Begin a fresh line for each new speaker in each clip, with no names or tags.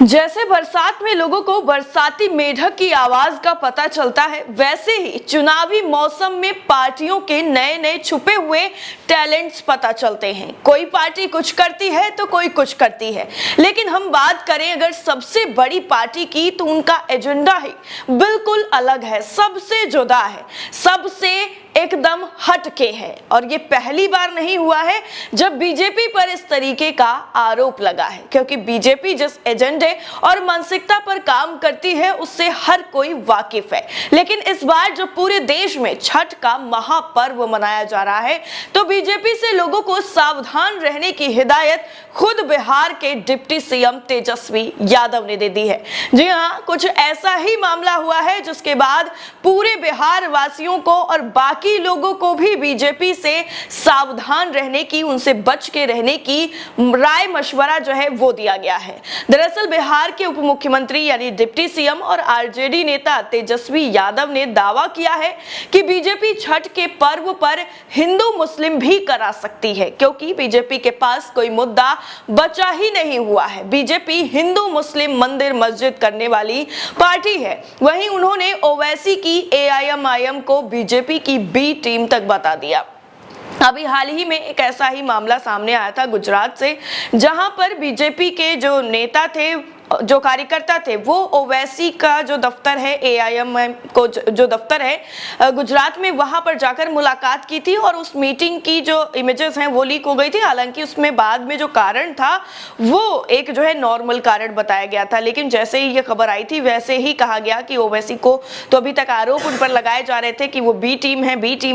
जैसे बरसात में लोगों को बरसाती मेढक की आवाज का पता चलता है, वैसे ही चुनावी मौसम में पार्टियों के नए नए छुपे हुए टैलेंट्स पता चलते हैं। कोई पार्टी कुछ करती है तो कोई कुछ करती है, लेकिन हम बात करें अगर सबसे बड़ी पार्टी की तो उनका एजेंडा ही बिल्कुल अलग है, सबसे जुदा है, सबसे एकदम हटके है। और ये पहली बार नहीं हुआ है जब बीजेपी पर इस तरीके का आरोप लगा है, क्योंकि बीजेपी जिस एजेंडे और मानसिकता पर काम करती है उससे हर कोई वाकिफ है। लेकिन इस बार जब पूरे देश में छठ का महापर्व मनाया जा रहा है तो बीजेपी से लोगों को सावधान रहने की हिदायत खुद बिहार के डिप्टी सीएम तेजस्वी यादव ने दे दी है। जी हाँ, कुछ ऐसा ही मामला हुआ है जिसके बाद पूरे बिहार वासियों को और बाकी लोगों को भी बीजेपी से सावधान रहने की, उनसे बच के रहने की राय मशवरा जो है वो दिया गया है। दरअसल बिहार के उप मुख्यमंत्री यानी डिप्टी सीएम और आरजेडी नेता तेजस्वी यादव ने दावा किया है कि बीजेपी छठ के पर्व पर हिंदू मुस्लिम भी करा सकती है, क्योंकि बीजेपी के पास कोई मुद्दा बचा ही नहीं हुआ है। बीजेपी हिंदू मुस्लिम मंदिर मस्जिद करने वाली पार्टी है। वहीं उन्होंने ओवैसी की एआईएमआईएम को बीजेपी की बी टीम तक बता दिया। अभी हाल ही में एक ऐसा ही मामला सामने आया था गुजरात से, जहां पर बीजेपी के जो नेता थे, जो कार्यकर्ता थे, वो ओवैसी का जो दफ्तर है, एआईएमआईएम को जो दफ्तर है गुजरात में, वहां पर जाकर मुलाकात की थी और उस मीटिंग की जो इमेजेस हैं वो लीक हो गई थी। हालांकि उसमें बाद में जो कारण था वो एक जो है नॉर्मल कारण बताया गया था, लेकिन जैसे ही ये खबर आई थी वैसे ही कहा गया कि ओवैसी को तो अभी तक आरोप उन पर लगाए जा रहे थे कि वो बी टीम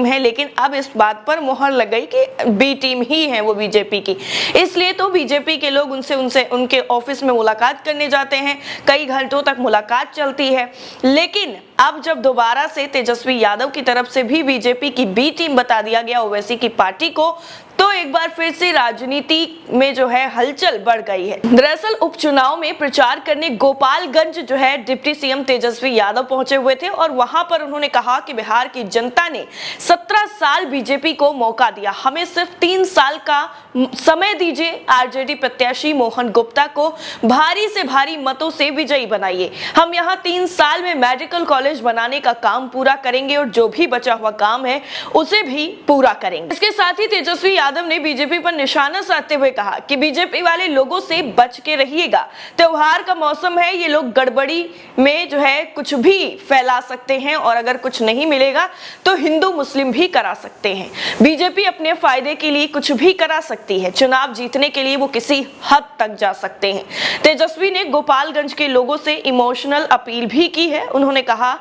है, लेकिन अब इस बात पर मोहर लग गई कि बी टीम ही है वो बीजेपी की। इसलिए तो बीजेपी के लोग उनसे उनके ऑफिस में मुलाकात करने जाते हैं, कई घंटों तक मुलाकात चलती है। लेकिन अब जब दोबारा से तेजस्वी यादव की तरफ से भी बीजेपी की बी टीम बता दिया गया ओवैसी की पार्टी को, तो एक बार फिर से राजनीति में जो है हलचल बढ़ गई है। दरअसल उपचुनाव में प्रचार करने गोपालगंज जो है डिप्टी सीएम तेजस्वी यादव पहुंचे हुए थे और वहां पर उन्होंने कहा कि बिहार की जनता ने 17 साल बीजेपी को मौका दिया, हमें सिर्फ 3 साल का समय दीजिए। आरजेडी प्रत्याशी मोहन गुप्ता को भारी से भारी मतों से विजयी बनाइए। हम यहाँ 3 साल में मेडिकल कॉलेज बनाने का काम पूरा करेंगे और जो भी बचा हुआ काम है उसे भी पूरा करेंगे। इसके साथ ही तेजस्वी यादव ने बीजेपी पर निशाना साधते हुए कहा कि बीजेपी वाले लोगों से बच के रहिएगा, त्योहार का मौसम है, ये लोग गड़बड़ी में जो है कुछ भी फैला सकते हैं और अगर कुछ नहीं मिलेगा तो हिंदू मुस्लिम भी करा सकते हैं। बीजेपी अपने फायदे के लिए कुछ भी करा सकती है, चुनाव जीतने के लिए वो किसी हद तक जा सकते हैं। तेजस्वी ने गोपालगंज के लोगों से इमोशनल अपील भी की है। उन्होंने कहा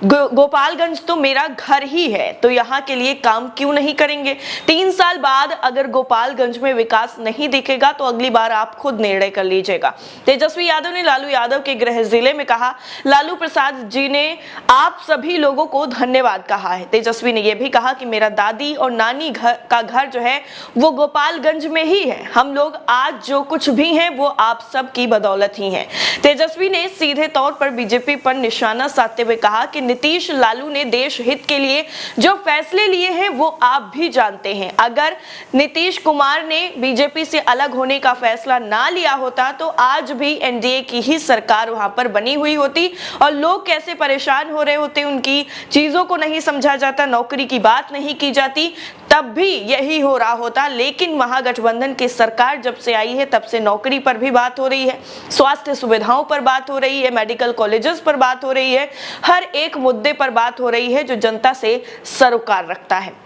गोपालगंज तो मेरा घर ही है, तो यहाँ के लिए काम क्यों नहीं करेंगे। 3 साल बाद अगर गोपालगंज में विकास नहीं दिखेगा तो अगली बार आप खुद निर्णय कर लीजिएगा। तेजस्वी यादव ने लालू यादव के गृह जिले में कहा, लालू प्रसाद जी ने आप सभी लोगों को धन्यवाद कहा है। तेजस्वी ने यह भी कहा कि मेरा दादी और नानी का घर जो है वो गोपालगंज में ही है, हम लोग आज जो कुछ भी हैं वो आप सब की बदौलत ही हैं। तेजस्वी ने सीधे तौर पर बीजेपी पर निशाना साधते हुए कहा कि नीतीश लालू ने देश हित के लिए जो फैसले लिए हैं वो आप भी जानते हैं। अगर नीतीश कुमार ने बीजेपी से अलग होने का फैसला ना लिया होता तो आज भी एनडीए की ही सरकार वहां पर बनी हुई होती और लोग कैसे परेशान हो रहे होते, उनकी चीजों को नहीं समझा जाता, नौकरी की बात नहीं की जाती, तब भी यही हो रहा होता। लेकिन महागठबंधन की सरकार जब से आई है तब से नौकरी पर भी बात हो रही है, स्वास्थ्य सुविधाओं पर बात हो रही है, मेडिकल कॉलेजेस पर बात हो रही है, हर एक मुद्दे पर बात हो रही है जो जनता से सरोकार रखता है।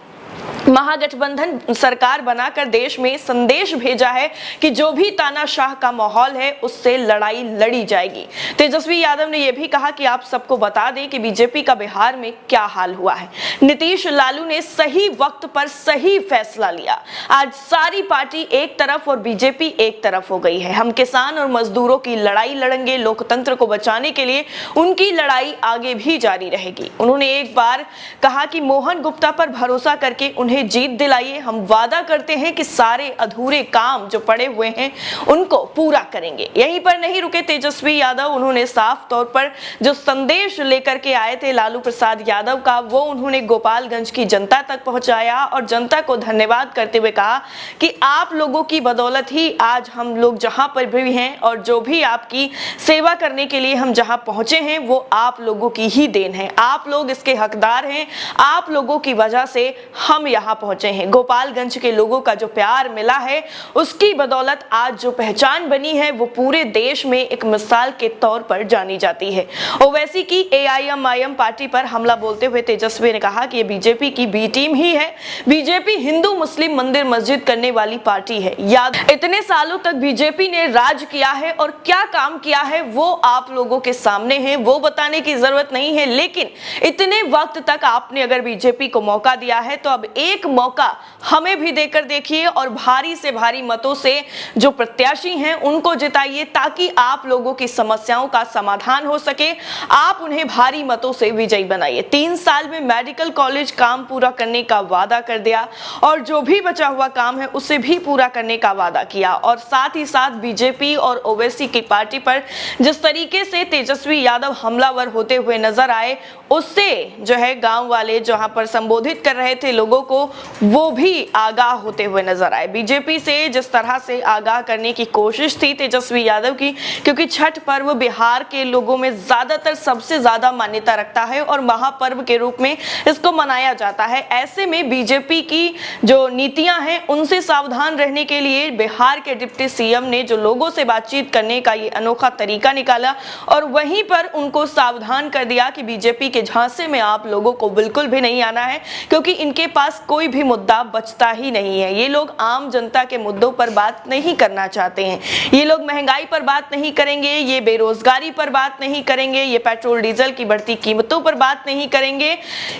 महागठबंधन सरकार बनाकर देश में संदेश भेजा है कि जो भी तानाशाह का माहौल है उससे लड़ाई लड़ी जाएगी। तेजस्वी यादव ने यह भी कहा कि आप सबको बता दें कि बीजेपी का बिहार में क्या हाल हुआ है। नीतीश लालू ने सही वक्त पर सही फैसला लिया, आज सारी पार्टी एक तरफ और बीजेपी एक तरफ हो गई है। हम किसान और मजदूरों की लड़ाई लड़ेंगे, लोकतंत्र को बचाने के लिए उनकी लड़ाई आगे भी जारी रहेगी। उन्होंने एक बार कहा कि मोहन गुप्ता पर भरोसा करके उन्हें उन्हें जीत दिलाइए। हम वादा करते हैं कि सारे अधूरे काम जो पड़े हुए हैं उनको पूरा करेंगे। यहीं पर नहीं रुके तेजस्वी यादव, उन्होंने साफ तौर पर जो संदेश लेकर के आए थे लालू प्रसाद यादव का, वो उन्होंने गोपालगंज की जनता तक पहुंचाया और जनता को धन्यवाद करते हुए कहा कि आप लोगों की बदौलत ही आज हम लोग जहां पर भी हैं और जो भी आपकी सेवा करने के लिए हम जहां पहुंचे हैं वो आप लोगों की ही देन है। आप लोग इसके हकदार हैं, आप लोगों की वजह से हम यहां पहुंचे हैं। गोपालगंज के लोगों का जो प्यार मिला है उसकी बदौलत आज जो पहचान बनी है वो पूरे देश में एक मिसाल के तौर पर जानी जाती है। ओवैसी की एआईएमआईएम पार्टी पर हमला बोलते हुए तेजस्वी ने कहा कि ये बीजेपी की बी टीम ही है। बीजेपी हिंदू मुस्लिम मंदिर मस्जिद करने वाली पार्टी है। याद इतने सालों तक बीजेपी ने राज किया है और क्या काम किया है वो आप लोगों के सामने है, वो बताने की जरूरत नहीं है। लेकिन इतने वक्त तक आपने अगर बीजेपी को मौका दिया है तो अब एक मौका हमें भी देकर देखिए और भारी से भारी मतों से जो प्रत्याशी हैं उनको जिताइए ताकि आप लोगों की समस्याओं का समाधान हो सके। आप उन्हें भारी मतों से विजयी बनाइए। 3 साल में मेडिकल कॉलेज काम पूरा करने का वादा कर दिया और जो भी बचा हुआ काम है उसे भी पूरा करने का वादा किया और साथ ही साथ बीजेपी और ओवैसी की पार्टी पर जिस तरीके से तेजस्वी यादव हमलावर होते हुए नजर आए उससे जो है गांव वाले जहां पर संबोधित कर रहे थे लोगों को वो भी आगाह होते हुए नजर आए। बीजेपी से जिस तरह से आगाह करने की कोशिश थी तेजस्वी यादव की, क्योंकि छठ पर्व बिहार के लोगों में ज्यादातर सबसे ज्यादा मान्यता रखता है और महापर्व के रूप में इसको मनाया जाता है। ऐसे में बीजेपी की जो नीतियां हैं उनसे सावधान रहने के लिए बिहार के डिप्टी सीएम ने जो लोगों से बातचीत करने का ये अनोखा तरीका निकाला और वहीं पर उनको सावधान कर दिया कि बीजेपी के झांसे में आप लोगों को बिल्कुल भी नहीं आना है, क्योंकि इनके पास कोई भी मुद्दा बचता ही नहीं है। ये लोग आम जनता के मुद्दों पर बात नहीं करना चाहते हैं। ये लोग महंगाई पर बात नहीं करेंगे, ये बेरोजगारी पर बात नहीं करेंगे, ये पेट्रोल डीजल की बढ़ती कीमतों पर बात नहीं करेंगे,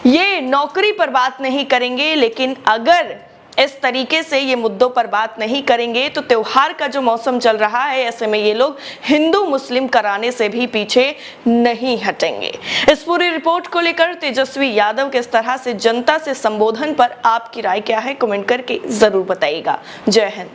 ये नौकरी पर बात नहीं करेंगे। लेकिन अगर इस तरीके से ये मुद्दों पर बात नहीं करेंगे तो त्योहार का जो मौसम चल रहा है ऐसे में ये लोग हिंदू मुस्लिम कराने से भी पीछे नहीं हटेंगे। इस पूरी रिपोर्ट को लेकर तेजस्वी यादव के इस तरह से जनता से संबोधन पर आपकी राय क्या है, कमेंट करके जरूर बताइएगा। जय हिंद।